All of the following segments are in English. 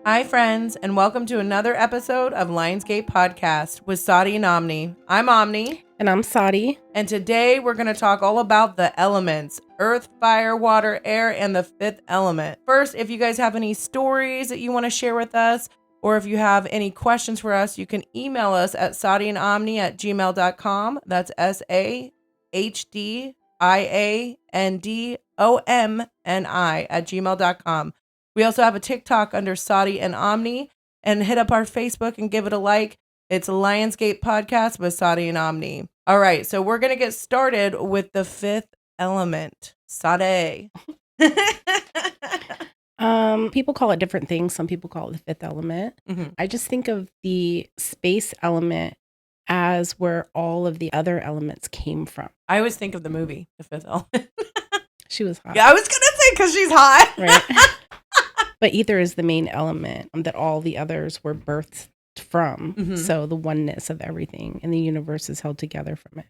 Hi, friends, and welcome to another episode of Lionsgate Podcast with Sahdi and Omni. I'm Omni. And I'm Sahdi. And today we're going to talk all about the elements: earth, fire, water, air, and the fifth element. First, if you guys have any stories that you want to share with us, or if you have any questions for us, you can email us at sahdiandomni@gmail.com. That's SAHDIANDOMNI@gmail.com. We also have a TikTok under Sahdi and Omni, and hit up our Facebook and give it a like. It's Lionsgate Podcast with Sahdi and Omni. All right, so we're going to get started with the fifth element, Sahdi. People call it different things. Some people call it the fifth element. Mm-hmm. I just think of the space element as where all of the other elements came from. I always think of the movie, The Fifth Element. She was hot. Yeah, I was going to say because she's hot. Right. But ether is the main element that all the others were birthed from. Mm-hmm. So the oneness of everything in the universe is held together from it.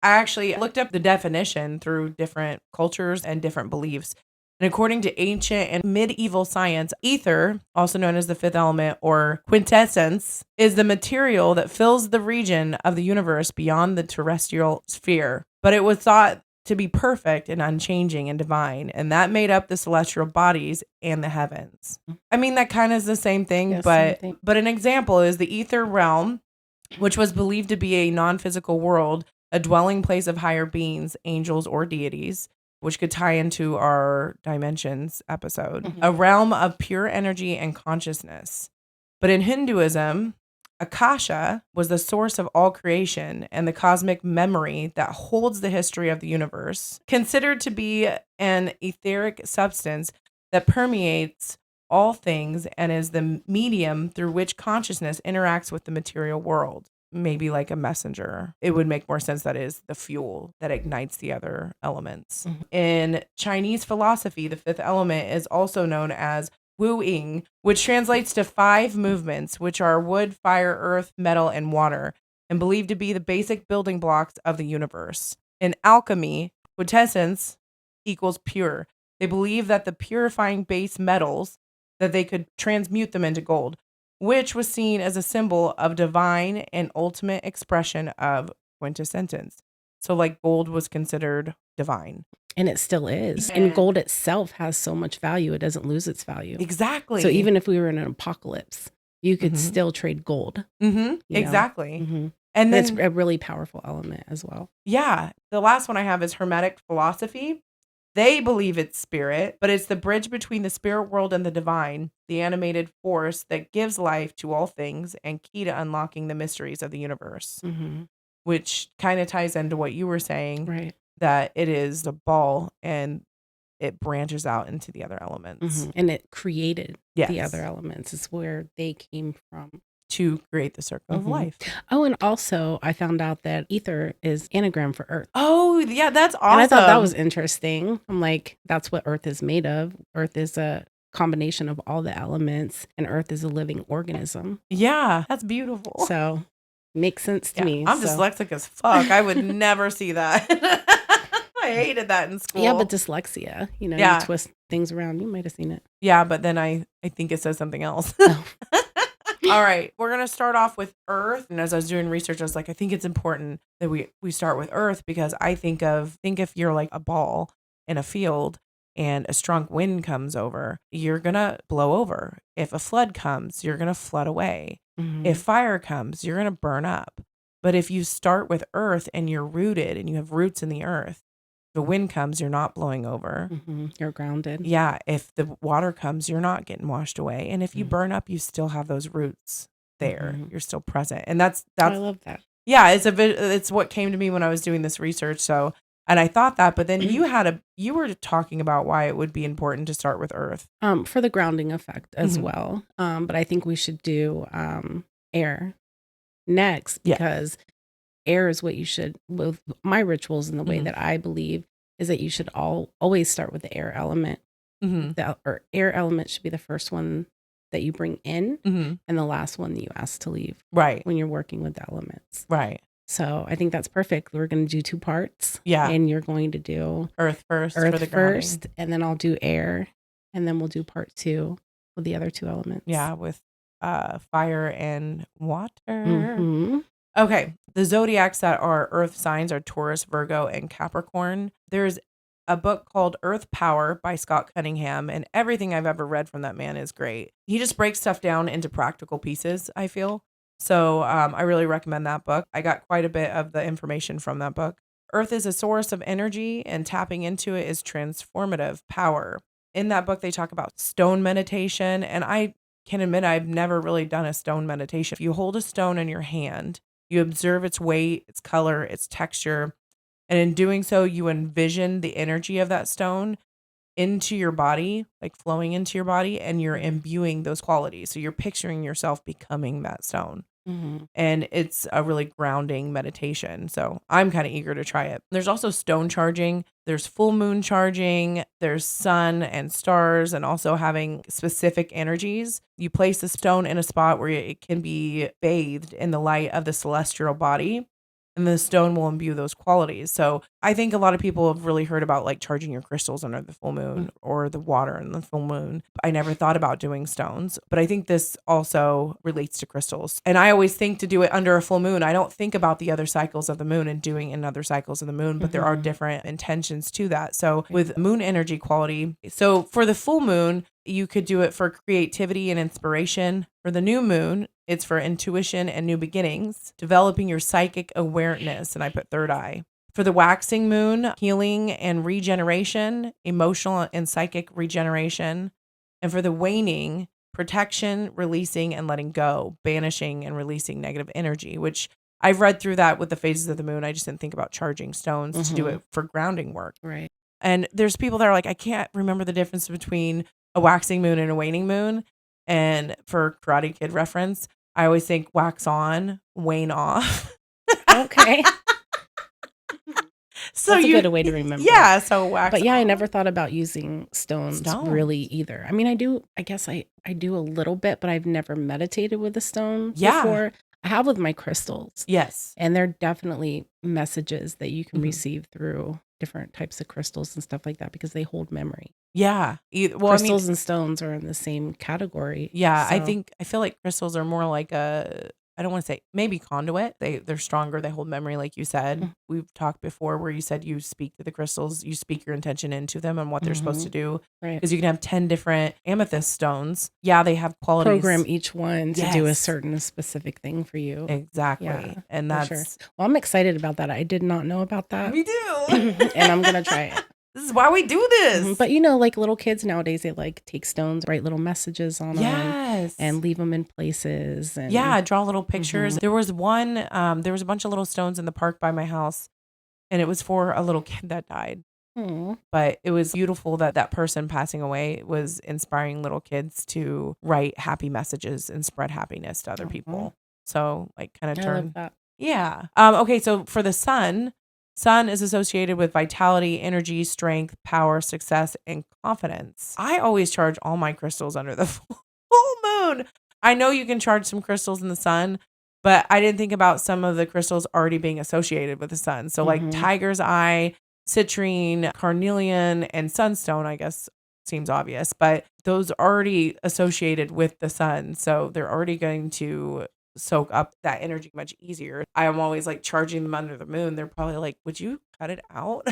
I actually looked up the definition through different cultures and different beliefs. And according to ancient and medieval science, ether, also known as the fifth element or quintessence, is the material that fills the region of the universe beyond the terrestrial sphere. But it was thought to be perfect and unchanging and divine, and that made up the celestial bodies and the heavens. I mean, that kind of is the same thing, Yes, but same thing. but an example is the ether realm, which was believed to be a non-physical world, a dwelling place of higher beings, angels, or deities, which could tie into our dimensions episode, Mhm. a realm of pure energy and consciousness. But in Hinduism, Akasha was the source of all creation and the cosmic memory that holds the history of the universe, considered to be an etheric substance that permeates all things and is the medium through which consciousness interacts with the material world. Maybe like a messenger. It would make more sense that is the fuel that ignites the other elements. Mhm. In Chinese philosophy, the fifth element is also known as Wu Ying, which translates to 5 movements, which are wood, fire, earth, metal, and water, and believed to be the basic building blocks of the universe. In alchemy, quintessence equals pure. They believe that the purifying base metals, that they could transmute them into gold, which was seen as a symbol of divine and ultimate expression of quintessence. So like gold was considered divine. And it still is. And- And gold itself has so much value, it doesn't lose its value. Exactly. So even if we were in an apocalypse, you could Mhm. still trade gold. Mm-hmm. You know? Exactly. Mm-hmm. And That's then, a really powerful element as well. yeah, the last one I have is Hermetic philosophy. They believe it's spirit, but it's the bridge between the spirit world and the divine, the animated force that gives life to all things and key to unlocking the mysteries of the universe, Mm-hmm. which kind of ties into what you were saying, Right. that it is the ball and it branches out into the other elements. Mm-hmm. And it created the Yes. other elements. It's where they came from. To create the circle of Mhm. life. Oh, and also I found out that ether is anagram for earth. Oh, yeah, that's awesome. And I thought that was interesting. I'm like, that's what earth is made of. Earth is a combination of all the elements, and earth is a living organism. Yeah, that's beautiful. So makes sense to Yeah, me. I'm so. dyslexic as fuck. I would never see that. I hated that in school. Yeah, but dyslexia, Yeah. you twist things around. You might have seen it. Yeah, but then I think it says something else. Oh. All right, we're going to start off with Earth. And as I was doing research, I was like, I think it's important that we start with Earth, because I think if you're like a ball in a field and a strong wind comes over, you're going to blow over. If a flood comes, you're going to flood away. Mhm. If fire comes, you're going to burn up. But if you start with Earth and you're rooted and you have roots in the earth, the wind comes, you're not blowing over. Mhm. You're grounded. Yeah, if the water comes, you're not getting washed away. And if you Mhm. burn up, you still have those roots there. Mhm. You're still present. And that's I love that. yeah, it's what came to me when I was doing this research. So, and I thought that, but then you were talking about why it would be important to start with Earth. For the grounding effect as Mhm. well. But I think we should do air next, Yeah. because air is what you should, with my rituals and the way Mhm. that I believe, is that you should always start with the air element. Mm-hmm. Or air element should be the first one that you bring in, Mm-hmm. and the last one that you ask to leave Right. when you're working with the elements. Right. So I think that's perfect. We're going to do 2 parts. Yeah. And you're going to do Earth first for earth the grounding. first, and then I'll do air, and then we'll do part 2 with the other 2 elements. Yeah, with fire and water. Mhm. Okay, the zodiacs that are earth signs are Taurus, Virgo, and Capricorn. There's a book called Earth Power by Scott Cunningham, and everything I've ever read from that man is great. He just breaks stuff down into practical pieces, I feel. So I really recommend that book. I got quite a bit of the information from that book. Earth is a source of energy, and tapping into it is transformative power. In that book, they talk about stone meditation, and I can admit I've never really done a stone meditation. If you hold a stone in your hand, you observe its weight, its color, its texture, and in doing so, you envision the energy of that stone into your body, like flowing into your body, and you're imbuing those qualities. So you're picturing yourself becoming that stone. Mhm. And it's a really grounding meditation. So I'm kind of eager to try it. There's also stone charging, there's full moon charging, there's sun and stars, and also having specific energies. You place the stone in a spot where it can be bathed in the light of the celestial body, and the stone will imbue those qualities. So I think a lot of people have really heard about like charging your crystals under the full moon or the water in the full moon. I never thought about doing stones, but I think this also relates to crystals. And I always think to do it under a full moon. I don't think about the other cycles of the moon and doing in other cycles of the moon, but there are different intentions to that. So with moon energy quality, so for the full moon, you could do it for creativity and inspiration. For the new moon, it's for intuition and new beginnings, developing your psychic awareness. And I put third eye. For the waxing moon, healing and regeneration, emotional and psychic regeneration. And for the waning, protection, releasing and letting go, banishing and releasing negative energy, which I've read through that with the phases of the moon. I just didn't think about charging stones to do it for grounding work. Right. And there's people that are like, I can't remember the difference between a waxing moon and a waning moon. And for Karate Kid reference, I always think wax on, wane off. Okay. So That's a good way to remember. Yeah, so wax. But yeah, I on. never thought about using stones really either. I mean, I guess I do a little bit, but I've never meditated with a stone before. I have with my crystals. Yes. And they're definitely messages that you can receive through different types of crystals and stuff like that because they hold memory. Yeah. Well, Crystals and stones are in the same category. Yeah, so. I feel like crystals are more like I don't want to say maybe conduit. They're stronger. They hold memory, like you said. We've talked before where you said you speak to the crystals, you speak your intention into them and what they're supposed to do. Right. Because you can have 10 different amethyst stones. Yeah, they have qualities. Program each one to do a certain specific thing for you. Exactly. Yeah, and that's sure. Well, I'm excited about that. I did not know about that. Me too. And I'm gonna try it. This is why we do this. But like little kids nowadays, they like take stones, write little messages on them, and leave them in places. And draw little pictures. There was one. There was a bunch of little stones in the park by my house, and it was for a little kid that died. But it was beautiful that that person passing away was inspiring little kids to write happy messages and spread happiness to other people. So like kind of turn. I love that. Yeah. Okay. So for the sun is associated with vitality, energy, strength, power, success, and confidence. I always charge all my crystals under the full moon. I know you can charge some crystals in the sun, but I didn't think about some of the crystals already being associated with the sun. So like tiger's eye, citrine, carnelian, and sunstone, I guess seems obvious, but those are already associated with the sun. So they're already going to soak up that energy much easier. I am always like charging them under the moon. They're probably like, would you cut it out?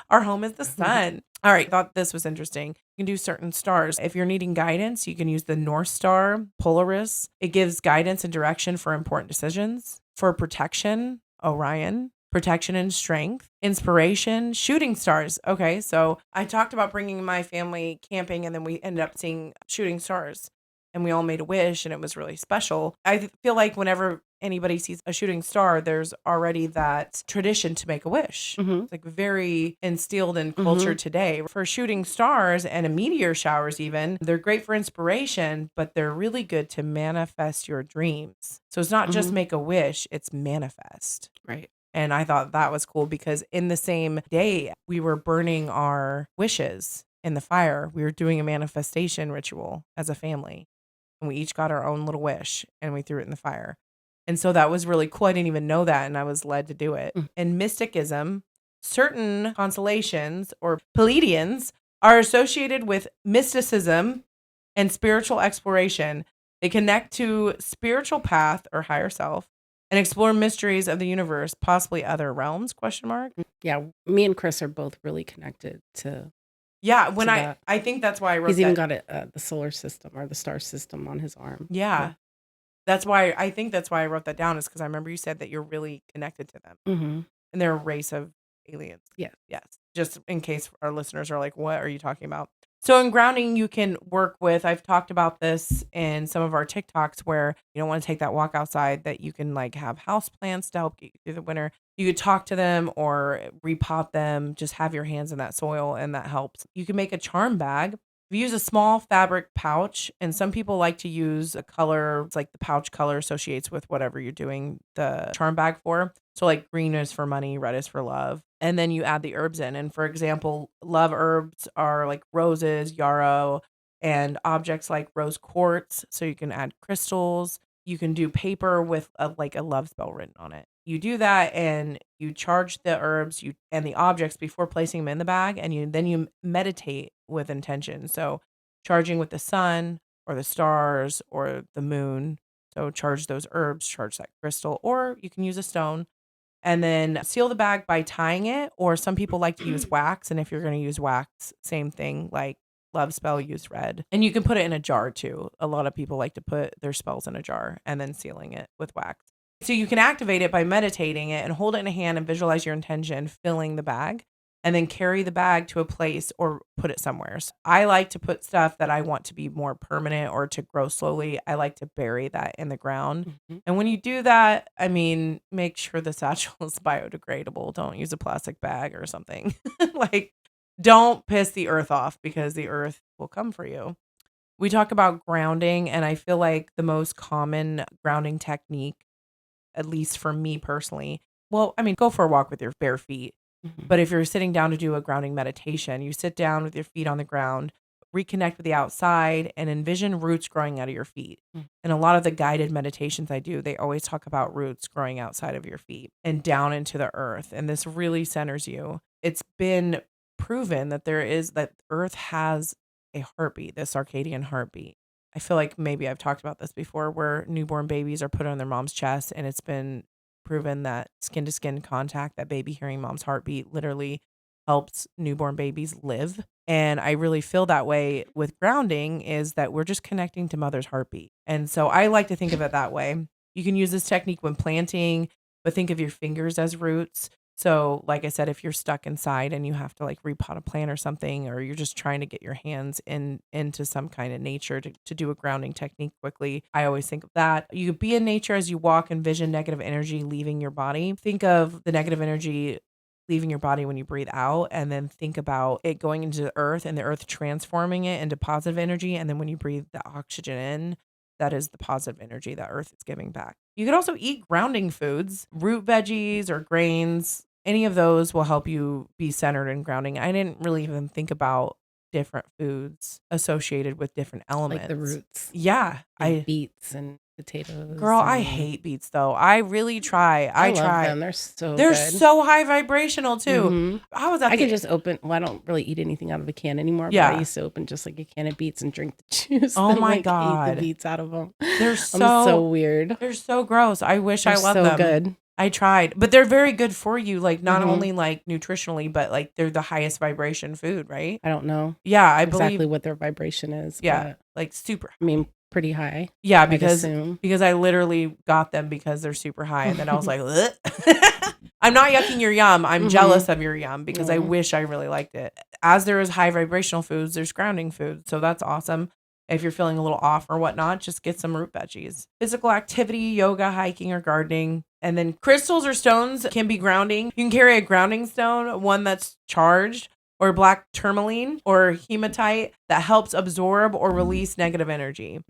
Our home is the sun. All right. Thought this was interesting. You can do certain stars. If you're needing guidance, you can use the North Star, Polaris. It gives guidance and direction for important decisions. For protection, Orion. Protection and strength. Inspiration, shooting stars. Okay. So I talked about bringing my family camping and then we ended up seeing shooting stars. And we all made a wish and it was really special. I feel like whenever anybody sees a shooting star, there's already that tradition to make a wish. It's like very instilled in culture today. For shooting stars and meteor showers even, they're great for inspiration, but they're really good to manifest your dreams. So it's not just make a wish, it's manifest. Right. And I thought that was cool because in the same day, we were burning our wishes in the fire. We were doing a manifestation ritual as a family. And we each got our own little wish and we threw it in the fire. And so that was really cool. I didn't even know that. And I was led to do it. In mysticism, certain constellations or Pleiadians are associated with mysticism and spiritual exploration. They connect to spiritual path or higher self and explore mysteries of the universe, possibly other realms, ? Yeah, me and Chris are both really connected to Yeah, that. I think that's why I wrote He's even got the solar system or the star system on his arm. Yeah. That's why I think that's why I wrote that down, is because I remember you said that you're really connected to them. Mm-hmm. And they're a race of aliens. Yeah. Yes. Just in case our listeners are like, what are you talking about? So in grounding, you can work with, I've talked about this in some of our TikToks, where you don't want to take that walk outside, that you can like have house plants to help get you through the winter. You could talk to them or repot them, just have your hands in that soil, and that helps. You can make a charm bag. We use a small fabric pouch, and some people like to use a color. It's like the pouch color associates with whatever you're doing the charm bag for. So like green is for money, red is for love. And then you add the herbs in. And for example, love herbs are like roses, yarrow, and objects like rose quartz. So you can add crystals. You can do paper with like a love spell written on it. You do that and you charge the herbs and the objects before placing them in the bag, and then you meditate with intention. So charging with the sun or the stars or the moon. So charge those herbs, charge that crystal, or you can use a stone. And then seal the bag by tying it, or some people like to use wax. And if you're going to use wax, same thing, like love spell, use red. And you can put it in a jar too. A lot of people like to put their spells in a jar and then sealing it with wax. So you can activate it by meditating it and hold it in a hand and visualize your intention filling the bag, and then carry the bag to a place or put it somewhere. So I like to put stuff that I want to be more permanent or to grow slowly. I like to bury that in the ground. Mm-hmm. And when you do that, I mean, make sure the satchel is biodegradable. Don't use a plastic bag or something. Like, don't piss the earth off, because the earth will come for you. We talk about grounding, and I feel like the most common grounding technique, at least for me personally, well, I mean, go for a walk with your bare feet. Mm-hmm. But if you're sitting down to do a grounding meditation, you sit down with your feet on the ground, reconnect with the outside, and envision roots growing out of your feet. Mm. And a lot of the guided meditations I do, they always talk about roots growing outside of your feet and down into the earth. And this really centers you. It's been proven that that earth has a heartbeat, the circadian heartbeat. I feel like maybe I've talked about this before, where newborn babies are put on their mom's chest, and it's been proven that skin to skin contact, that baby hearing mom's heartbeat, literally helps newborn babies live. And I really feel that way with grounding, is that we're just connecting to mother's heartbeat. And so I like to think of it that way. You can use this technique when planting, but think of your fingers as roots. So like I said, if you're stuck inside and you have to like repot a plant or something, or you're just trying to get your hands into some kind of nature to do a grounding technique quickly, I always think of that. You could be in nature as you walk, envision negative energy leaving your body. Think of the negative energy leaving your body when you breathe out, and then think about it going into the earth and the earth transforming it into positive energy. And then when you breathe the oxygen in, that is the positive energy that earth is giving back. You could also eat grounding foods, root veggies or grains. Any of those will help you be centered in grounding. I didn't really even think about different foods associated with different elements. Like the roots. Yeah. Beets and potatoes. Girl, I hate beets though. I really try. I love try them. They're so They're good. so high vibrational too. Mm-hmm. I can just open. Well, I don't really eat anything out of a can anymore. Yeah. But I used to open just like a can of beets and drink the juice. Oh and, my like, God. Eat the beets out of them. They're so weird. They're so gross. I wish I loved so them. Good. I tried, but they're very good for you. Like not only like nutritionally, but like they're the highest vibration food, right? I don't know. Yeah, I exactly believe what their vibration is. Yeah, but, like super. I mean, pretty high. Yeah, because I literally got them because they're super high, and then I was like, I'm not yucking your yum. I'm jealous of your yum because I wish I really liked it. As there is high vibrational foods, there's grounding foods, so that's awesome. If you're feeling a little off or whatnot, just get some root veggies. Physical activity, yoga, hiking, or gardening. And then crystals or stones can be grounding. You can carry a grounding stone, one that's charged, or black tourmaline or hematite that helps absorb or release negative energy.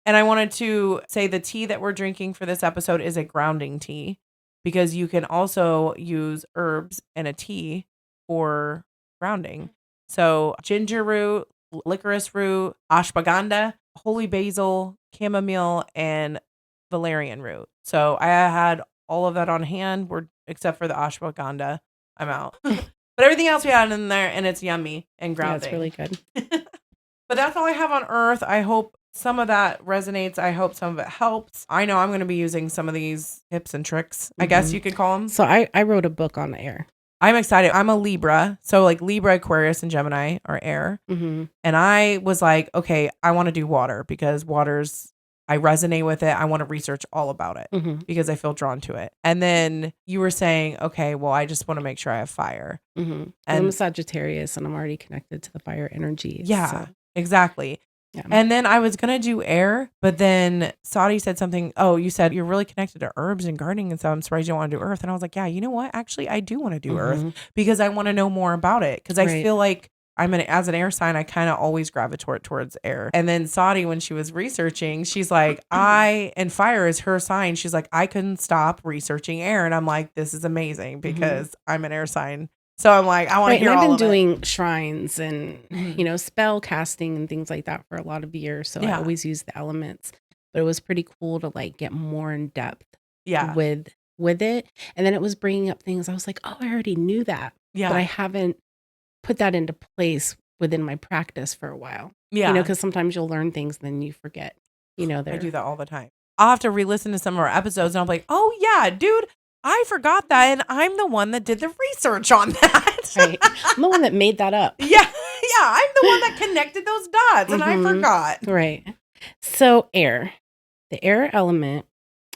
And I wanted to say the tea that we're drinking for this episode is a grounding tea, because you can also use herbs in a tea for grounding. So ginger root, licorice root, ashwagandha, holy basil, chamomile, and valerian root. So I had all of that on hand, except for the ashwagandha. I'm out. But everything else we had in there, and it's yummy and grounding. Yeah, it's really good. But that's all I have on Earth. I hope some of that resonates. I hope some of it helps. I know I'm going to be using some of these tips and tricks, I guess you could call them. So I wrote a book on air. I'm excited. I'm a Libra. So like Libra, Aquarius, and Gemini are air. And I was like, okay, I want to do water because I resonate with it. I want to research all about it because I feel drawn to it. And then you were saying, okay, well, I just want to make sure I have fire. And I'm a Sagittarius and I'm already connected to the fire energy. Yeah, so. exactly. Yeah. And then I was going to do air, but then Sahdi said something. Oh, you said you're really connected to herbs and gardening. And so I'm surprised you don't want to do earth. And I was like, yeah, you know what? Actually, I do want to do earth because I want to know more about it. Because I feel like as an air sign, I kind of always gravitate towards air. And then Sahdi, when she was researching, she's like, and fire is her sign. She's like, I couldn't stop researching air. And I'm like, this is amazing because I'm an air sign. So I'm like, I want to hear all of it. I've been doing shrines and, spell casting and things like that for a lot of years. So I always use the elements. But it was pretty cool to like get more in depth with it. And then it was bringing up things. I was like, oh, I already knew that. Yeah. But I haven't put that into place within my practice for a while. Yeah. Because sometimes you'll learn things and then you forget. I do that all the time. I'll have to re-listen to some of our episodes and I'm like, oh, yeah, dude. I forgot that, and I'm the one that did the research on that. Right. I'm the one that made that up. Yeah, I'm the one that connected those dots, and I forgot. Right. So air, the air element,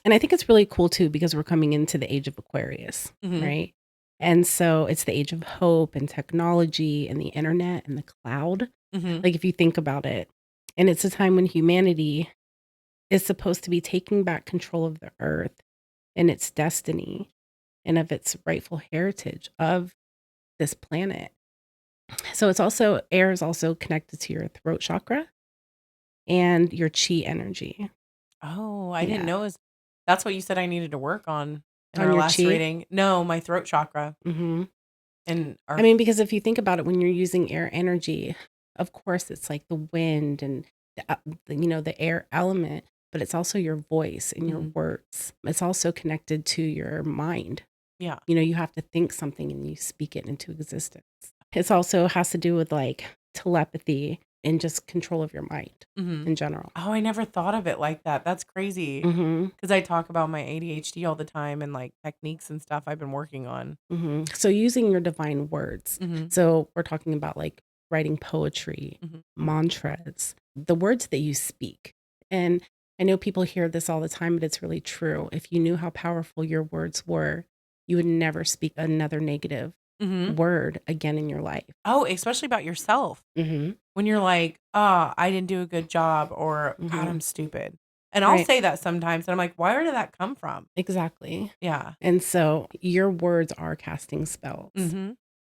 and I think it's really cool, too, because we're coming into the age of Aquarius, right? And so it's the age of hope and technology and the internet and the cloud. Like, if you think about it, and it's a time when humanity is supposed to be taking back control of the earth and its destiny and of its rightful heritage of this planet. So air is also connected to your throat chakra and your chi energy. Oh, I didn't know. That's what you said I needed to work on in our last reading. No, my throat chakra. And because if you think about it, when you're using air energy, of course, it's like the wind and the air element. But it's also your voice and your words. It's also connected to your mind. Yeah. You have to think something and you speak it into existence. It also has to do with like telepathy and just control of your mind in general. Oh, I never thought of it like that. That's crazy. Because I talk about my ADHD all the time and like techniques and stuff I've been working on. So using your divine words. So we're talking about like writing poetry, mantras, the words that you speak. And I know people hear this all the time, but it's really true. If you knew how powerful your words were, you would never speak another negative word again in your life. Oh, especially about yourself. When you're like, oh, I didn't do a good job or God, I'm stupid. And I'll say that sometimes. And I'm like, where did that come from? Exactly. Yeah. And so your words are casting spells.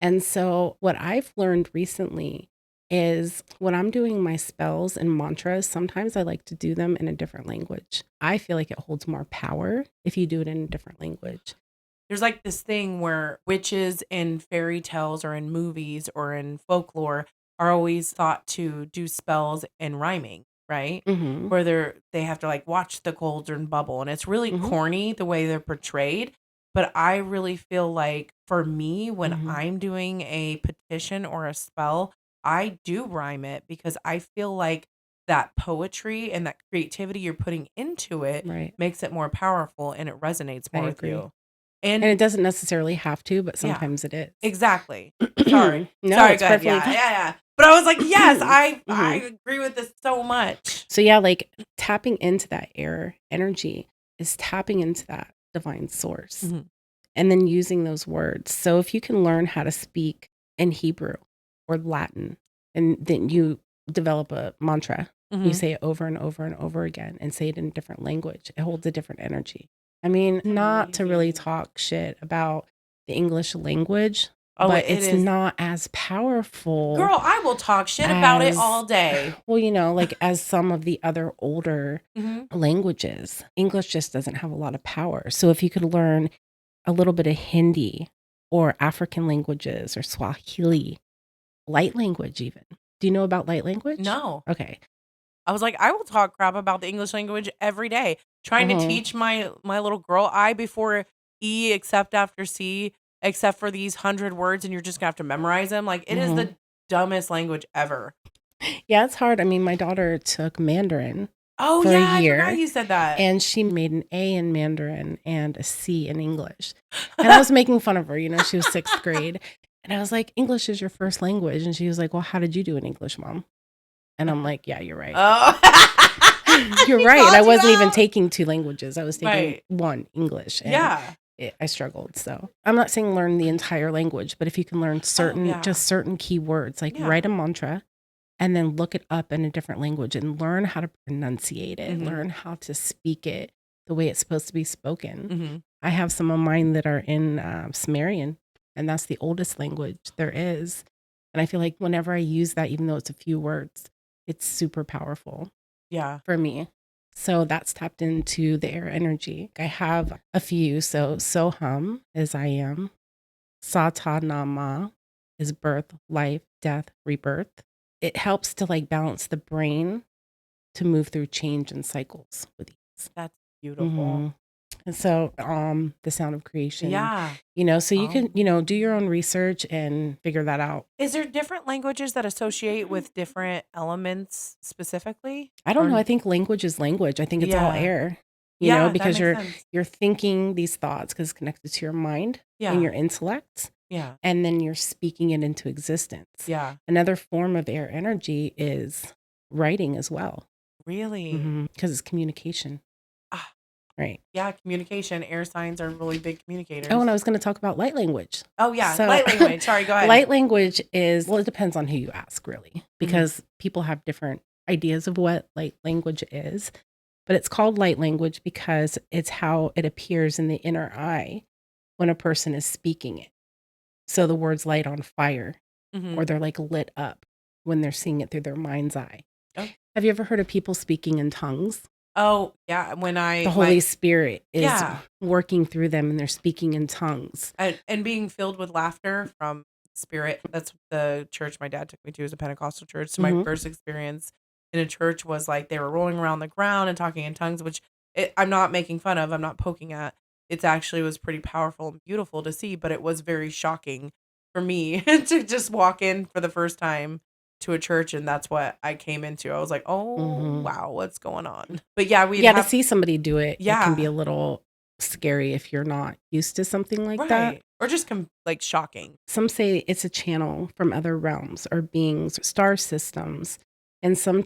And so what I've learned recently is when I'm doing my spells and mantras, sometimes I like to do them in a different language. I feel like it holds more power if you do it in a different language. There's like this thing where witches in fairy tales or in movies or in folklore are always thought to do spells in rhyming, right? Where they have to like watch the cauldron bubble. And it's really corny the way they're portrayed. But I really feel like for me, when I'm doing a petition or a spell, I do rhyme it because I feel like that poetry and that creativity you're putting into it makes it more powerful and it resonates more with you. And it doesn't necessarily have to, but sometimes it is. Exactly. Sorry. No, Sorry, it's go ahead. perfectly fine. Yeah. But I was like, yes, I agree with this so much. So yeah, like tapping into that air energy is tapping into that divine source and then using those words. So if you can learn how to speak in Hebrew or Latin, and then you develop a mantra, you say it over and over and over again and say it in a different language. It holds a different energy. I mean, not to really talk shit about the English language, but it's not as powerful. Girl, I will talk shit about it all day. Well, like as some of the other older languages, English just doesn't have a lot of power. So if you could learn a little bit of Hindi or African languages or Swahili, light language even. Do you know about light language? No. Okay. I was like, I will talk crap about the English language every day. Trying to teach my little girl I before E except after C, except for these 100 words, and you're just gonna have to memorize them. Like it is the dumbest language ever. Yeah, it's hard. I mean, my daughter took Mandarin Oh, for a yeah, I year, forgot you said that. and she made an A in Mandarin and a C in English. And I was making fun of her, you know, she was 6th grade. And I was like, English is your first language. And she was like, well, how did you do in English, Mom? And I'm like, yeah, you're right. Oh. You're She right. called I you wasn't even out. taking 2 languages. I was taking Right. 1, English. And Yeah. I struggled. So I'm not saying learn the entire language, but if you can learn Yeah. just certain key words, like Yeah. write a mantra and then look it up in a different language and learn how to pronunciate it, learn how to speak it the way it's supposed to be spoken. I have some of mine that are in Sumerian, and that's the oldest language there is. And I feel like whenever I use that, even though it's a few words, it's super powerful Yeah. for me. So that's tapped into the air energy. I have a few. So Soham is I am. Satanama is birth, life, death, rebirth. It helps to like balance the brain to move through change and cycles with ease. That's beautiful. And so the sound of creation. Yeah. You know, so you can, you know, do your own research and figure that out. Is there different languages that associate with different elements specifically? I don't know. Or- I think language is language. I think it's all Yeah. air. You Yeah, know, that because makes sense. you're thinking these thoughts because it's connected to your mind Yeah. and your intellect. Yeah. And then you're speaking it into existence. Yeah. Another form of air energy is writing as well. Really? Because it's communication. Ah, Right. yeah, communication. Air signs are really big communicators. Oh, and I was going to talk about light language. Oh, yeah. So- Light language. Sorry, go ahead. Light language is, well, it depends on who you ask, really, because people have different ideas of what light language is. But it's called light language because it's how it appears in the inner eye when a person is speaking it. So the words light on fire, or they're like lit up when they're seeing it through their mind's eye. Oh. Have you ever heard of people speaking in tongues? Oh, yeah. When The Holy Spirit is working through them and they're speaking in tongues. And being filled with laughter from spirit. That's the church my dad took me to, is a Pentecostal church. So my first experience in a church was like they were rolling around the ground and talking in tongues, which I'm not making fun of. I'm not poking at. It actually was pretty powerful and beautiful to see, but it was very shocking for me to just walk in for the first time to a church, and that's what I came into. I was like, oh, wow, what's going on? But yeah, to see somebody do it, it can be Yeah. a little scary if you're not used to something like that. Right. Or just like shocking. Some say it's a channel from other realms or beings, star systems, and some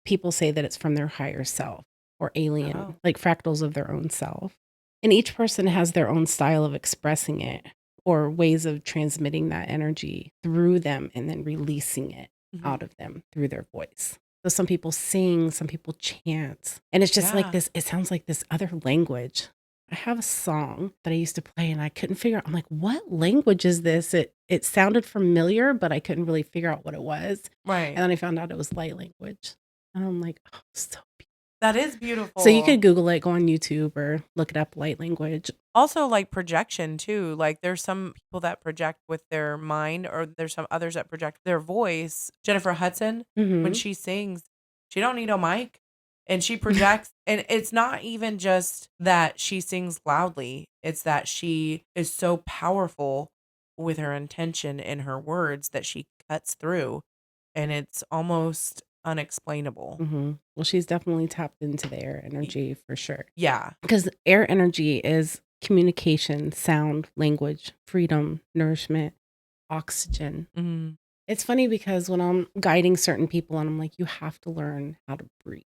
people say that it's from their higher self or alien, like fractals of their own self. And each person has their own style of expressing it or ways of transmitting that energy through them and then releasing it out of them through their voice. So some people sing, some people chant, and it's just like this, it sounds like this other language. I have a song that I used to play and I couldn't figure out, I'm like, what language is this? It sounded familiar, but I couldn't really figure out what it was. Right. And then I found out it was light language. And I'm like, oh, so beautiful. That is beautiful. So you could Google it, go on YouTube or look it up, light language. Also, like projection too. Like there's some people that project with their mind, or there's some others that project their voice. Jennifer Hudson, when she sings, she don't need a mic, and she projects. And it's not even just that she sings loudly; it's that she is so powerful with her intention and her words that she cuts through, and it's almost unexplainable. Well, she's definitely tapped into the air energy for sure. Yeah. Because air energy is communication, sound, language, freedom, nourishment, oxygen. It's funny because when I'm guiding certain people and I'm like, you have to learn how to breathe.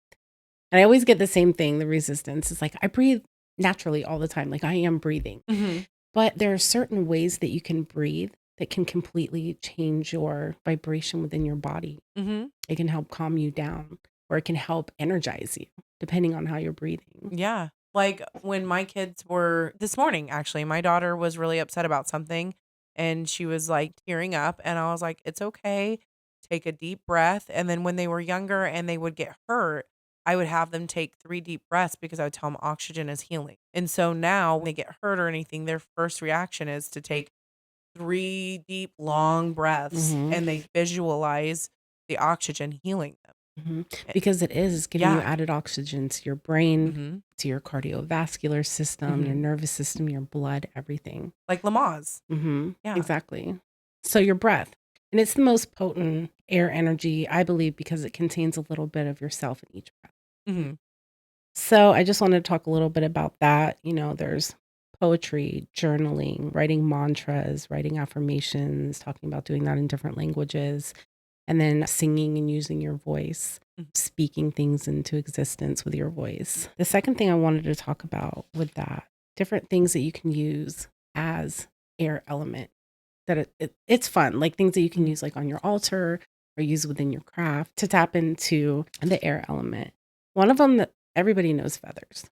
And I always get the same thing, the resistance. It's like, I breathe naturally all the time. Like I am breathing. But there are certain ways that you can breathe that can completely change your vibration within your body. It can help calm you down, or it can help energize you, depending on how you're breathing. Yeah. Like when my kids were this morning, actually, my daughter was really upset about something and she was like tearing up. And I was like, it's okay. Take a deep breath. And then when they were younger and they would get hurt, I would have them take 3 deep breaths because I would tell them oxygen is healing. And so now when they get hurt or anything, their first reaction is to take 3 deep, long breaths and they visualize the oxygen healing them. Because it's giving you added oxygen to your brain, to your cardiovascular system, your nervous system, your blood, everything. Like Lamaze. Yeah, exactly. So your breath. And it's the most potent air energy, I believe, because it contains a little bit of yourself in each breath. Mm-hmm. So I just wanted to talk a little bit about that. There's poetry, journaling, writing mantras, writing affirmations, talking about doing that in different languages, and then singing and using your voice, speaking things into existence with your voice. The second thing I wanted to talk about with that, different things that you can use as air element, that it's fun, like things that you can use like on your altar or use within your craft to tap into the air element. One of them that everybody knows, feathers.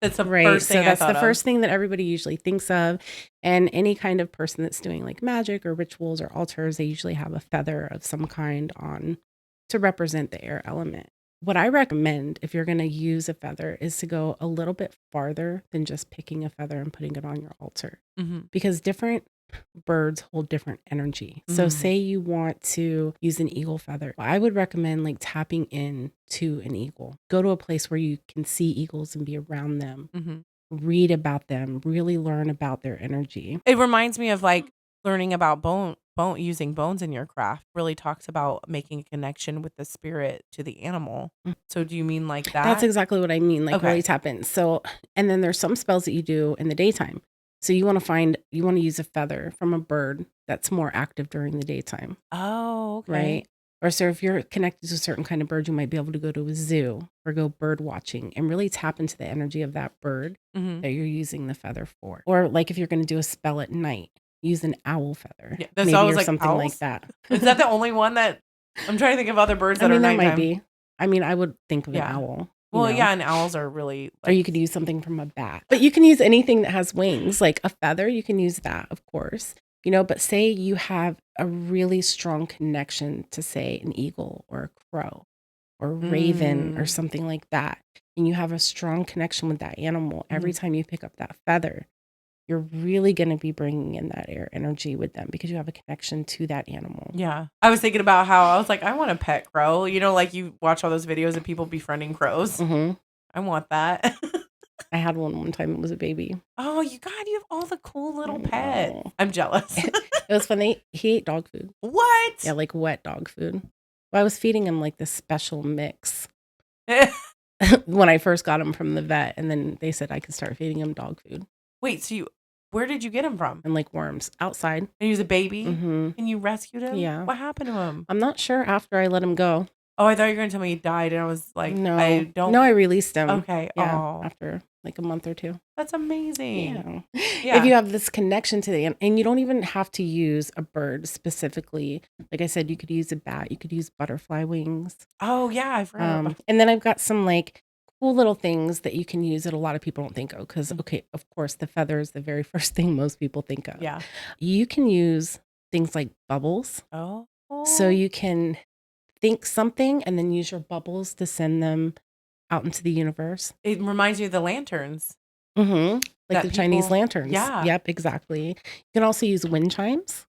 That's the Right. first thing So I that's thought the of. first thing that everybody usually thinks of. And any kind of person that's doing like magic or rituals or altars, they usually have a feather of some kind on to represent the air element. What I recommend if you're going to use a feather is to go a little bit farther than just picking a feather and putting it on your altar, because different birds hold different energy. So say you want to use an eagle feather, I would recommend like tapping in to an eagle. Go to a place where you can see eagles and be around them. Read about them, really learn about their energy. It reminds me of like learning about using bones in your craft. Really talks about making a connection with the spirit to the animal. So do you mean like that? That's exactly what I mean, like Okay. really tap in. So, and then there's some spells that you do in the daytime. So you want to use a feather from a bird that's more active during the daytime. Oh, okay. Right? Or so if you're connected to a certain kind of bird, you might be able to go to a zoo or go bird watching and really tap into the energy of that bird that you're using the feather for. Or like if you're going to do a spell at night, use an owl feather. Yeah, that's maybe always or like something owls? like that. Is that the only one that I'm trying to think of other birds that are there nighttime? might be. I mean, I would think of an Yeah. owl. Well, yeah, and owls are really or you could use something from a bat. But you can use anything that has wings, like a feather, you can use that, of course. But say you have a really strong connection to, say, an eagle or a crow or a raven or something like that, and you have a strong connection with that animal, every time you pick up that feather, you're really going to be bringing in that air energy with them because you have a connection to that animal. Yeah. I was thinking about how I was like, I want a pet crow. Like you watch all those videos of people befriending crows. I want that. I had one time. It was a baby. Oh, you have all the cool little pets. I'm jealous. It was fun. He ate dog food. What? Yeah, like wet dog food. Well, I was feeding him like this special mix when I first got him from the vet, and then they said I could start feeding him dog food. Wait, so where did you get him from? And like worms outside. And he was a baby? And you rescued him? Yeah. What happened to him? I'm not sure after I let him go. Oh, I thought you were going to tell me he died, and I was like, No, I released him. Okay. Yeah, after like a month or two. That's amazing. Yeah. If you have this connection to the, and you don't even have to use a bird specifically. Like I said, you could use a bat. You could use butterfly wings. Oh yeah, I've heard. And then I've got some like cool little things that you can use that a lot of people don't think of. Because okay, of course, the feather is the very first thing most people think of. Yeah. You can use things like bubbles. Oh. So you can think something and then use your bubbles to send them out into the universe. It reminds me of the lanterns. Like the Chinese lanterns. Yeah. Yep, exactly. You can also use wind chimes.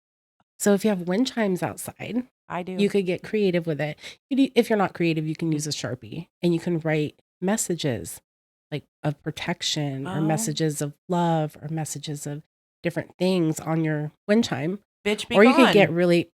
So if you have wind chimes outside, I do. You could get creative with it. If you're not creative, you can use a Sharpie and you can write messages like of protection or messages of love or messages of different things on your wind chime. Bitch, be or gone. You could get really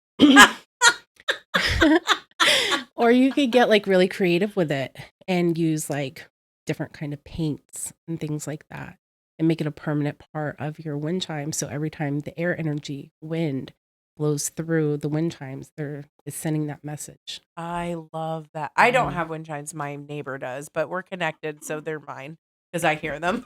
or you could get like really creative with it and use like different kind of paints and things like that and make it a permanent part of your wind chime. So every time the air energy, wind blows through the wind chimes, it's sending that message. I love that. I don't have wind chimes. My neighbor does, but we're connected, so they're mine because I hear them.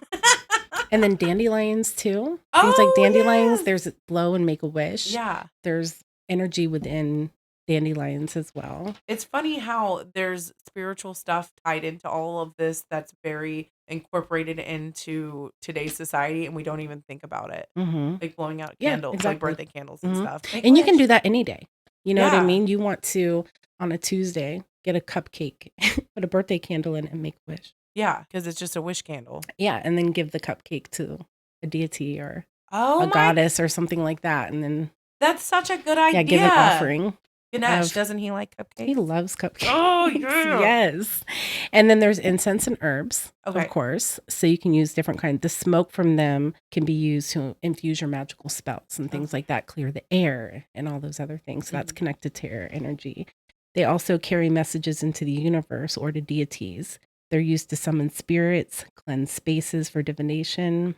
And then dandelions too. Things like dandelions. Yes. There's blow and make a wish. Yeah. There's energy within dandelions as well. It's funny how there's spiritual stuff tied into all of this that's very incorporated into today's society, and we don't even think about it. Like blowing out candles, exactly. Like birthday candles and stuff. And you can do that any day. You know what I mean? You want to, on a Tuesday, get a cupcake, put a birthday candle in, and make a wish. Yeah, because it's just a wish candle. Yeah, and then give the cupcake to a deity or a goddess or something like that, and then that's such a good idea. Yeah, give an offering. Ganesh, of doesn't he like cupcakes? he loves cupcakes. Oh, yeah. Yes. And then there's incense and herbs, Okay. of course. So you can use different kinds. The smoke from them can be used to infuse your magical spells and things like that, clear the air and all those other things. So that's connected to air energy. They also carry messages into the universe or to deities. They're used to summon spirits, cleanse spaces for divination,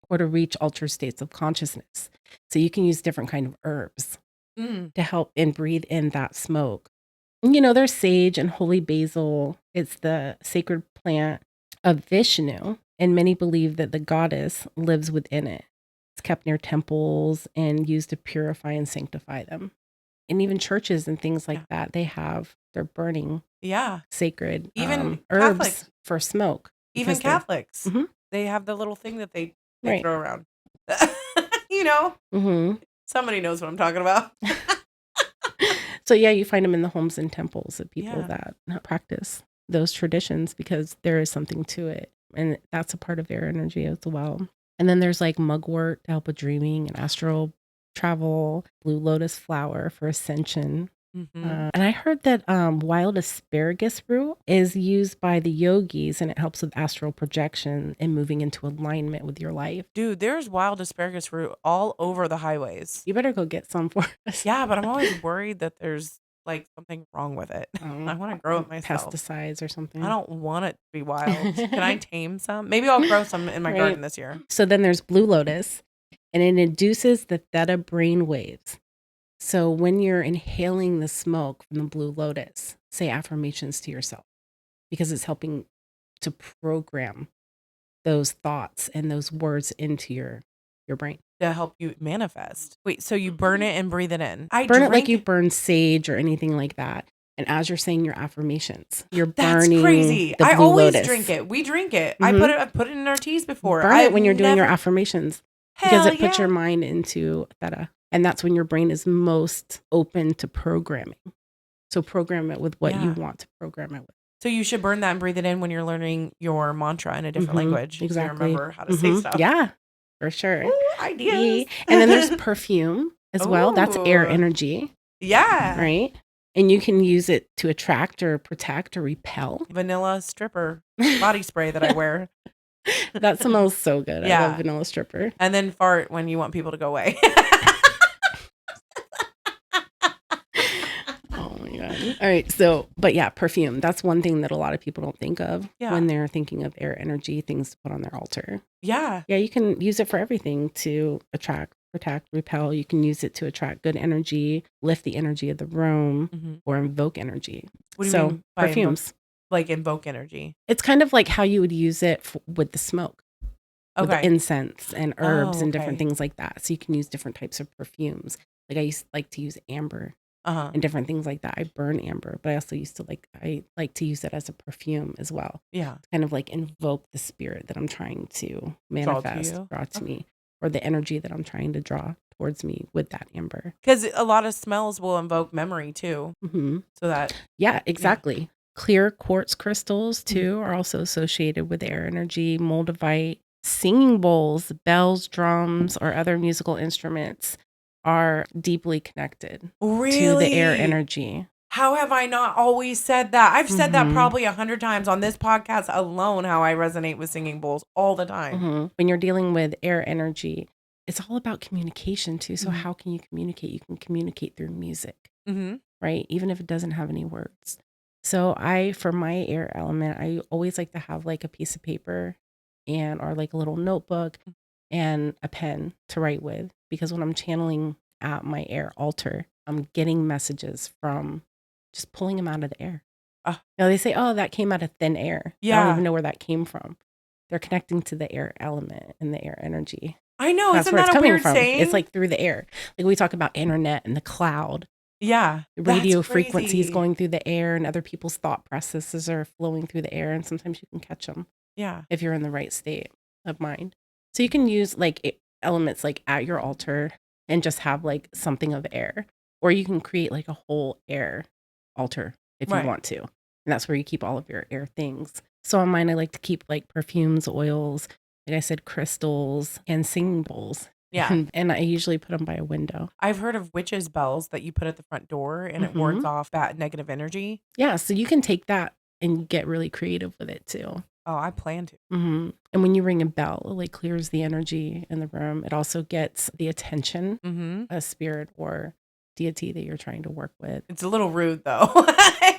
or to reach altered states of consciousness. So you can use different kind of herbs to help and breathe in that smoke. You know, there's sage and holy basil. It's the sacred plant of Vishnu, and many believe that the goddess lives within it. It's kept near temples and used to purify and sanctify them. And even churches and things like that, they're burning sacred Even herbs Catholics. for smoke. Even Catholics. Mhm. They have the little thing that they Right. throw around. You know? Mhm. Somebody knows what I'm talking about. So yeah, you find them in the homes and temples of people Yeah. that practice those traditions because there is something to it. And that's a part of air energy as well. And then there's like mugwort to help with dreaming and astral travel, blue lotus flower for ascension. And I heard that wild asparagus root is used by the yogis and it helps with astral projection and moving into alignment with your life. Dude, there's wild asparagus root all over the highways. You better go get some for us. Yeah, but I'm always worried that there's like something wrong with it. I want to grow it myself. Pesticides or something. I don't want it to be wild. Can I tame some? Maybe I'll grow some in my garden this year. So then there's blue lotus, and it induces the theta brain waves. So when you're inhaling the smoke from the blue lotus, say affirmations to yourself because it's helping to program those thoughts and those words into your brain. To help you manifest. Wait, so you burn it and breathe it in? Burn it like you burn sage or anything like that. And as you're saying your affirmations, you're burning. That's crazy. The blue I always lotus. drink it. We drink it. Mhm. I've put it in our teas before. Burn it when you're doing your affirmations because it puts yeah. your mind into theta. And that's when your brain is most open to programming. So program it with what you want to program it with. So you should burn that and breathe it in when you're learning your mantra in a different language. Exactly. So you remember how to say stuff. Yeah, for sure. Ooh, ideas. And then there's perfume as well. That's air Ooh. energy. Yeah. Right? And you can use it to attract or protect or repel. Vanilla stripper body spray that I wear. That smells so good. Yeah. I love vanilla stripper. And then fart when you want people to go away. Oh my God. All right. So, but yeah, perfume. That's one thing that a lot of people don't think of when they're thinking of air energy, things to put on their altar. Yeah. Yeah, you can use it for everything to attract, protect, repel. You can use it to attract good energy, lift the energy of the room, or invoke energy. What do you mean by perfumes. Invoke energy? It's kind of like how you would use it with the smoke. With Okay. the incense and herbs and different okay. things like that. So you can use different types of perfumes. Like I like to use amber and different things like that. I burn amber, but I also I like to use it as a perfume as well. Yeah. To kind of like invoke the spirit that I'm trying to manifest, draw to me, or the energy that I'm trying to draw towards me with that amber. Because a lot of smells will invoke memory too. Mm-hmm. So that. Yeah, exactly. Yeah. Clear quartz crystals too are also associated with air energy, moldavite. Singing bowls, bells, drums, or other musical instruments are deeply connected to the air energy. How have I not always said that? I've said that probably 100 times on this podcast alone, how I resonate with singing bowls all the time. When you're dealing with air energy, it's all about communication too. So how can you communicate? You can communicate through music, right? Even if it doesn't have any words. So for my air element, I always like to have like a piece of paper or like a little notebook and a pen to write with, because when I'm channeling at my air altar, I'm getting messages from just pulling them out of the air. Now they say, oh, that came out of thin air. Yeah. I don't even know where that came from. They're connecting to the air element and the air energy. I know. That's Isn't where that it's a coming weird from. saying? It's like through the air. Like we talk about internet and the cloud. Yeah. Radio frequencies going through the air, and other people's thought processes are flowing through the air, and sometimes you can catch them. Yeah. If you're in the right state of mind. So you can use like elements like at your altar and just have like something of air, or you can create like a whole air altar if you want to. And that's where you keep all of your air things. So on mine, I like to keep like perfumes, oils, like I said, crystals, and singing bowls. Yeah. And I usually put them by a window. I've heard of witches' bells that you put at the front door and it wards off bad negative energy. Yeah, so you can take that and get really creative with it too. Oh, I plan to. And when you ring a bell, it like clears the energy in the room. It also gets the attention, a spirit or deity that you're trying to work with. It's a little rude though.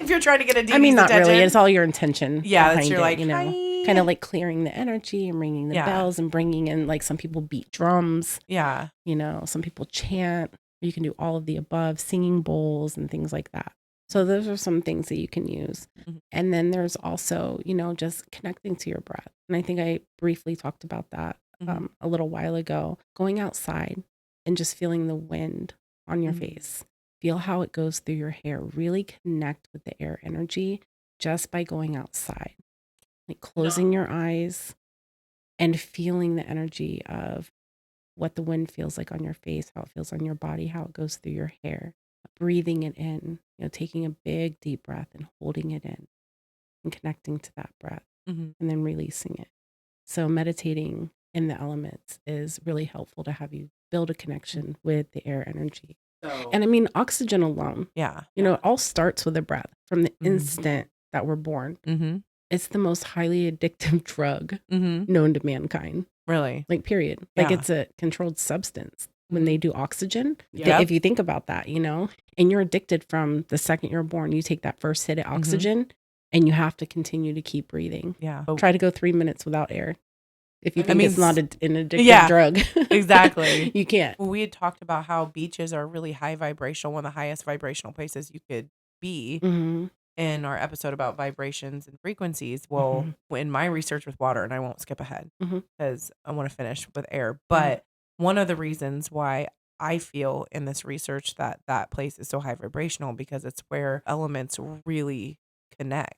If you're trying to get a deity's I mean, not attention. really. It's all your intention. Yeah, that's your it, like, you know, hi. kind of like clearing the energy and ringing the bells and bringing in, like, some people beat drums. Yeah. You know, some people chant. You can do all of the above, singing bowls and things like that. So those are some things that you can use. And then there's also, you know, just connecting to your breath. And I think I briefly talked about that a little while ago. Going outside and just feeling the wind on your face. Feel how it goes through your hair. Really connect with the air energy just by going outside. Like closing your eyes and feeling the energy of what the wind feels like on your face, how it feels on your body, how it goes through your hair. Breathing it in, you know, taking a big deep breath and holding it in and connecting to that breath and then releasing it. So meditating in the elements is really helpful to have you build a connection with the air energy. And I mean, oxygen alone, you know, it all starts with a breath from the instant that we're born. It's the most highly addictive drug known to mankind. Really? Like, period. Like, it's a controlled substance. When they do oxygen, if you think about that, you know, and you're addicted from the second you're born, you take that first hit of oxygen and you have to continue to keep breathing. Yeah. Try to go 3 minutes without air. If you think it's not an addictive drug. Exactly. You can't. Well, we had talked about how beaches are really high vibrational, one of the highest vibrational places you could be in our episode about vibrations and frequencies. Well, in my research with water, and I won't skip ahead because I want to finish with air, but one of the reasons why I feel in this research that that place is so high vibrational because it's where elements really connect.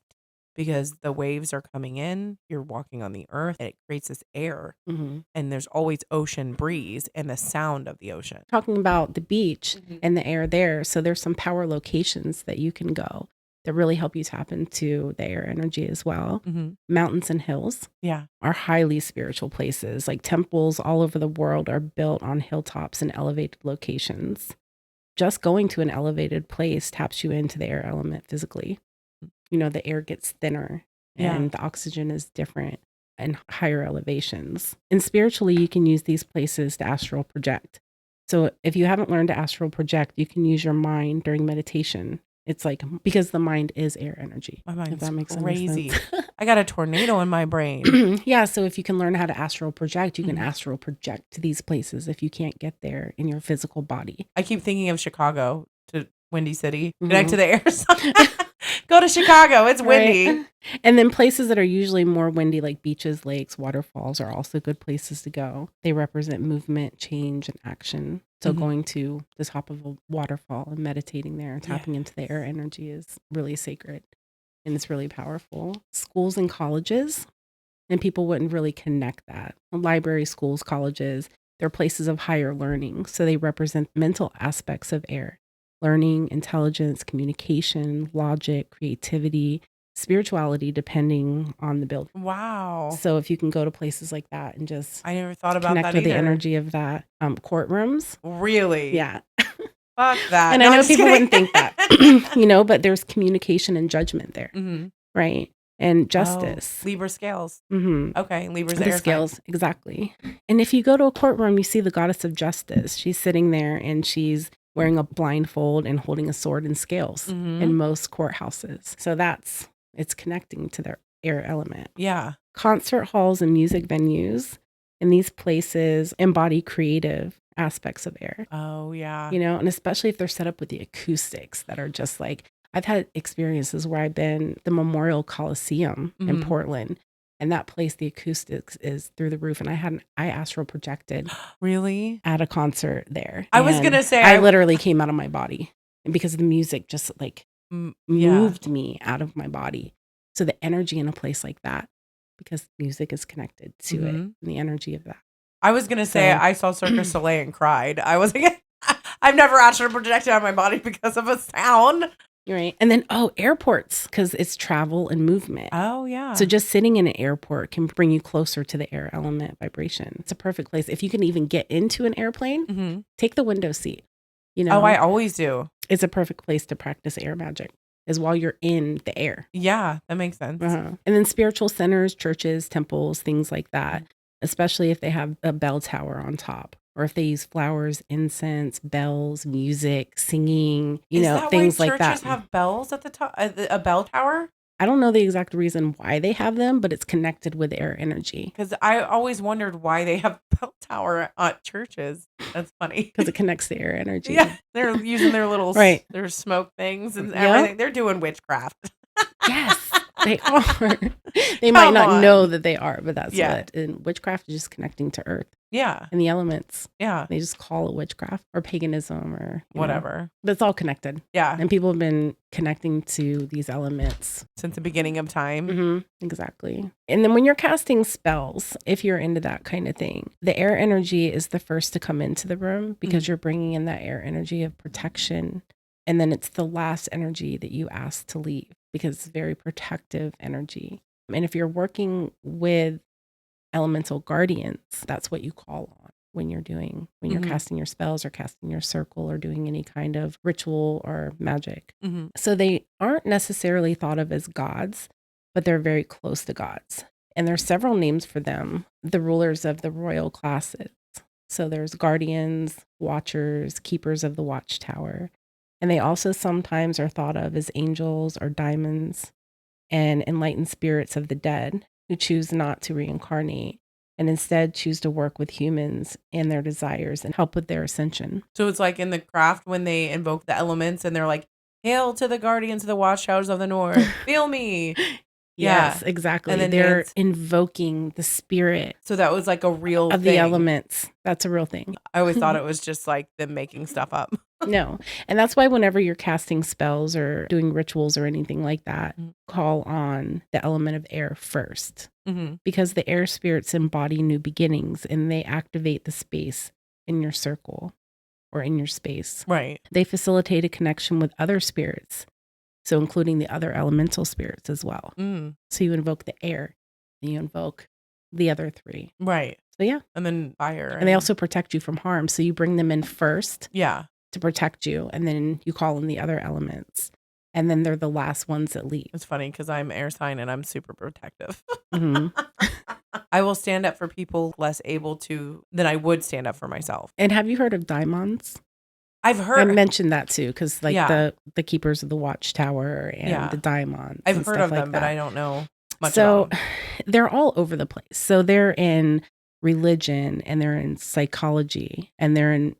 Because the waves are coming in, you're walking on the earth, and it creates this air. And there's always ocean breeze and the sound of the ocean. Talking about the beach and the air there, so there's some power locations that you can go that really help you tap into the air energy as well. Mountains and hills are highly spiritual places. Like temples all over the world are built on hilltops and elevated locations. Just going to an elevated place taps you into the air element physically. You know, the air gets thinner and the oxygen is different and higher elevations. And spiritually, you can use these places to astral project. So if you haven't learned to astral project, you can use your mind during meditation. It's like, because the mind is air energy. My mind's if that makes crazy. Sense. I got a tornado in my brain. Yeah, so if you can learn how to astral project, you can astral project to these places if you can't get there in your physical body. I keep thinking of Chicago, to Windy City. Connect to the air. Go to Chicago. It's windy. Right. And then places that are usually more windy, like beaches, lakes, waterfalls, are also good places to go. They represent movement, change, and action. So going to the top of a waterfall and meditating there and tapping into the air energy is really sacred. And it's really powerful. Schools and colleges, and people wouldn't really connect that. Libraries, schools, colleges, they're places of higher learning. So they represent mental aspects of air. Learning, intelligence, communication, logic, creativity, spirituality, depending on the building. Wow. So if you can go to places like that and just I never thought about connect that with either. the energy of that. Courtrooms. Really? Yeah. Fuck that. And No, I know I'm just people kidding. wouldn't think that, you know, but there's communication and judgment there, right? And justice. Oh, Libra scales. Mm-hmm. Okay, Libra's The air scales, sign. exactly. And if you go to a courtroom, you see the goddess of justice. She's sitting there and she's wearing a blindfold and holding a sword and scales in most courthouses. So it's connecting to their air element. Yeah. Concert halls and music venues in these places embody creative aspects of air. Oh, yeah. You know, and especially if they're set up with the acoustics that are just like, I've had experiences where I've been the Memorial Coliseum in Portland. And that place, the acoustics is through the roof. And I astral projected. Really? At a concert there. I was going to say. I literally came out of my body. And because the music just like moved me out of my body. So the energy in a place like that, because music is connected to it, and the energy of that. I was going to say, I saw Cirque du Soleil and cried. I was like, I've never astral projected out of my body because of a sound. Right. And then, airports, because it's travel and movement. Oh, yeah. So just sitting in an airport can bring you closer to the air element vibration. It's a perfect place. If you can even get into an airplane, take the window seat. You know, oh, I always do. It's a perfect place to practice air magic, is while you're in the air. Yeah, that makes sense. And then spiritual centers, churches, temples, things like that, especially if they have a bell tower on top, or if they use flowers, incense, bells, music, singing, things like that. Churches have bells at the top, a bell tower? I don't know the exact reason why they have them, but it's connected with air energy. Because I always wondered why they have bell tower at churches. That's funny. Because it connects the air energy. Yeah, they're using their little their smoke things and everything. They're doing witchcraft. Yes, they are. They might not know that they are, but that's what. And witchcraft is just connecting to earth. Yeah. And the elements. Yeah. They just call it witchcraft or paganism or whatever. But it's all connected. Yeah. And people have been connecting to these elements since the beginning of time. Exactly. And then when you're casting spells, if you're into that kind of thing, the air energy is the first to come into the room because you're bringing in that air energy of protection. And then it's the last energy that you ask to leave because it's very protective energy. And if you're working with elemental guardians, that's what you call on when you're casting your spells or casting your circle or doing any kind of ritual or magic. So they aren't necessarily thought of as gods, but they're very close to gods. And there's several names for them, the rulers of the royal classes. So there's guardians, watchers, keepers of the watchtower. And they also sometimes are thought of as angels or daimons and enlightened spirits of the dead who choose not to reincarnate and instead choose to work with humans and their desires and help with their ascension. So it's like in the craft when they invoke the elements and they're like, hail to the guardians of the watchtowers of the north, feel me. Yes, exactly. And then they're invoking the spirit. So that was like a real of thing. The elements. That's a real thing. I always thought it was just like them making stuff up. No. And that's why whenever you're casting spells or doing rituals or anything like that, call on the element of air first. Because the air spirits embody new beginnings and they activate the space in your circle or in your space. Right. They facilitate a connection with other spirits. So including the other elemental spirits as well. So you invoke the air, and you invoke the other three. Right. So yeah. And then fire. And they also protect you from harm. So you bring them in first. Yeah. To protect you. And then you call in the other elements. And then they're the last ones that leave. It's funny because I'm air sign and I'm super protective. I will stand up for people less able to than I would stand up for myself. And have you heard of daimons? I've heard. I mentioned that too, because the keepers of the watchtower and the daimons. I've heard of them, but I don't know much about them. They're all over the place. So they're in religion and they're in psychology and they're in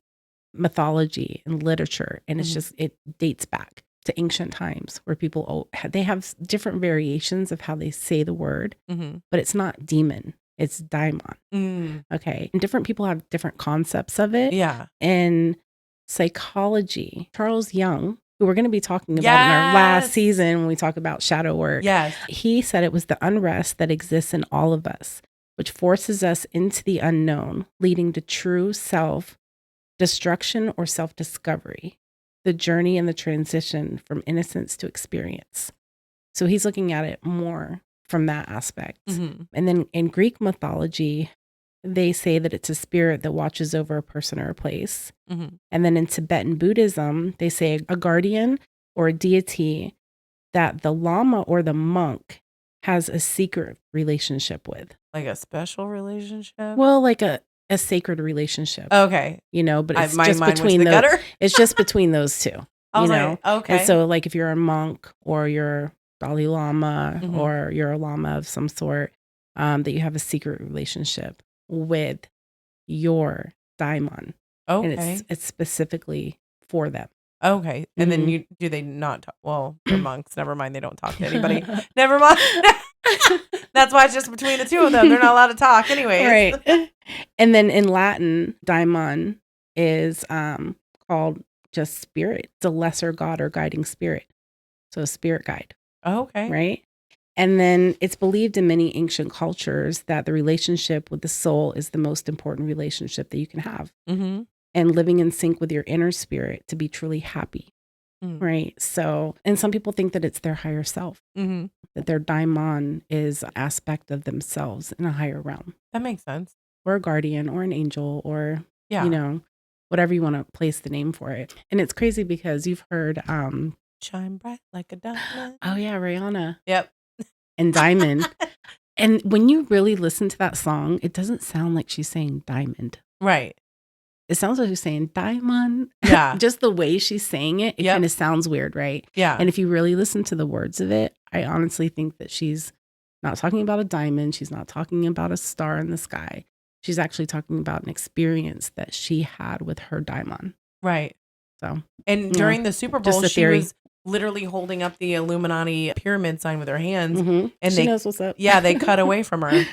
mythology and literature. And it's just, it dates back to ancient times where people, they have different variations of how they say the word, but it's not demon. It's daimon. Okay. And different people have different concepts of it. Yeah. And psychology, Charles Jung, who we're going to be talking about in our last season when we talk about shadow work. Yes. He said it was the unrest that exists in all of us, which forces us into the unknown, leading to true self-destruction or self-discovery, the journey and the transition from innocence to experience. So he's looking at it more from that aspect. And then in Greek mythology, they say that it's a spirit that watches over a person or a place. And then in Tibetan Buddhism, they say a guardian or a deity that the lama or the monk has a secret relationship with. Like a special relationship? Well, like a sacred relationship. Okay. But it's just between those. It's just between those two. Like, okay. And so like if you're a monk or you're Dalai Lama or you're a lama of some sort, that you have a secret relationship with your daimon. Okay. And it's specifically for them. Okay. And then do they not talk? Well, they're monks. Never mind. They don't talk to anybody. Never mind. That's why it's just between the two of them. They're not allowed to talk anyway. Right. And then in Latin, daimon is called just spirit. It's a lesser god or guiding spirit. So a spirit guide. Okay. Right. And then it's believed in many ancient cultures that the relationship with the soul is the most important relationship that you can have. And living in sync with your inner spirit to be truly happy. Mm. right? So, and some people think that it's their higher self, Mm-hmm. that their daimon is an aspect of themselves in a higher realm, That makes sense. or a guardian, or an angel, or, Yeah. you know, whatever you want to place the name for it. And it's crazy because you've heard, Shine bright like a diamond. oh yeah, Rihanna Yep. and Diamond. And when you really listen to that song, it doesn't sound like she's saying diamond. Right. It sounds like she's saying diamond. Yeah. Just the way she's saying it, it Yep. kind of sounds weird, right? Yeah. And if you really listen to the words of it, I honestly think that she's not talking about a diamond. She's not talking about a star in the sky. She's actually talking about an experience that she had with her daimon. Right. So, And during the Super Bowl, just a she theory. was literally holding up the Illuminati pyramid sign with her hands. mhm. And She they, knows what's up. yeah, they cut away from her.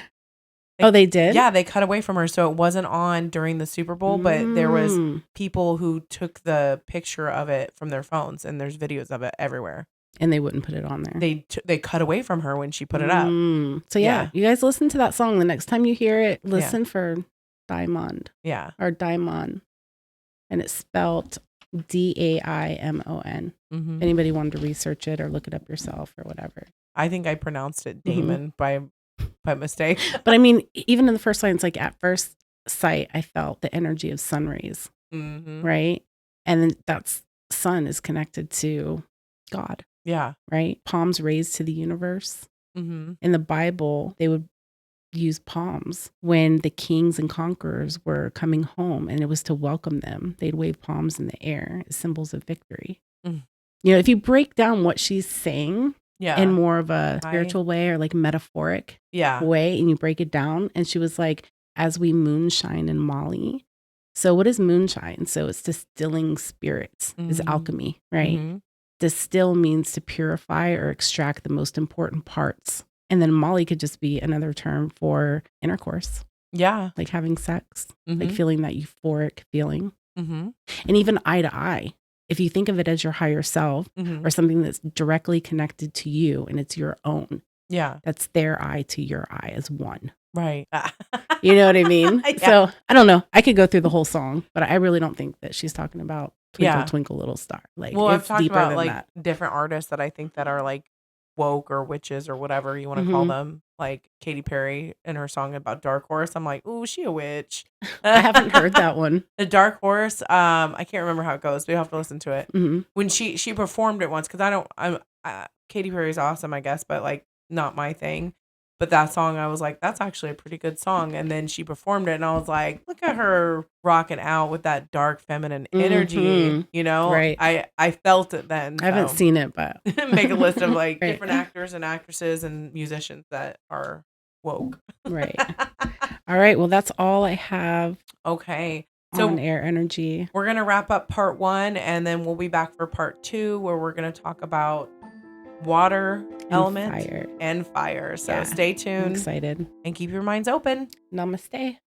Oh, they did? Yeah, they cut away from her. So it wasn't on during the Super Bowl, but there was Mm. people who took the picture of it from their phones, and there's videos of it everywhere. And they wouldn't put it on there. They cut away from her when she put it up. So yeah, you guys listen to that song. The next time you hear it, Yeah. listen for diamond Yeah. or daimon. And it's spelled Daimon. Hmm. If anybody wanted to research it or look it up yourself or whatever. I think I pronounced it Damon by mistake. But I mean, even in the first line, it's like at first sight, I felt the energy of sun rays, Hmm. right? And then that's sun is connected to God, Yeah. right? Palms raised to the universe. Hmm. In the Bible, they would use palms when the kings and conquerors were coming home, and it was to welcome them. They'd wave palms in the air as symbols of victory. Mm. You know, if you break down what she's saying Yeah. in more of a spiritual way or like metaphoric Yeah. way, and you break it down, and she was like, as we moonshine in Mali. So what is moonshine? So it's distilling spirits, is Mhm. alchemy, right? Mhm. Distill means to purify or extract the most important parts. And then Molly could just be another term for intercourse, Yeah. like having sex, like Mhm. feeling that euphoric feeling. Mhm. And even eye to eye. If you think of it as your higher self Mhm. or something that's directly connected to you and it's your own, Yeah. that's their eye to your eye as one. Right. You know what I mean? Yeah. So I don't know. I could go through the whole song, but I really don't think that she's talking about Twinkle, Yeah. Twinkle, Little Star. Like, Well, I've it's talked deeper about than like that. different artists that I think that are like woke or witches or whatever you want to call Mhm. them. Like Katy Perry and her song about Dark Horse. I'm like, ooh, she a witch. I haven't heard that one. The Dark Horse. I can't remember how it goes, but you have to listen to it. Mhm. When she performed it once, because Katy Perry's awesome, I guess, but like not my thing. But that song, I was like, that's actually a pretty good song. And then she performed it, and I was like, look at her rocking out with that dark feminine energy. Mhm. You know, Right. I felt it then. I haven't so. seen it, but Make a list of like Right. different actors and actresses and musicians that are woke. Right. All right. Well, that's all I have Okay. So on air energy. we're going to wrap up part 1, and then we'll be back for part 2, where we're going to talk about water element Fire. and fire. So Yeah. stay I'm tuned excited. and keep your minds open. Namaste.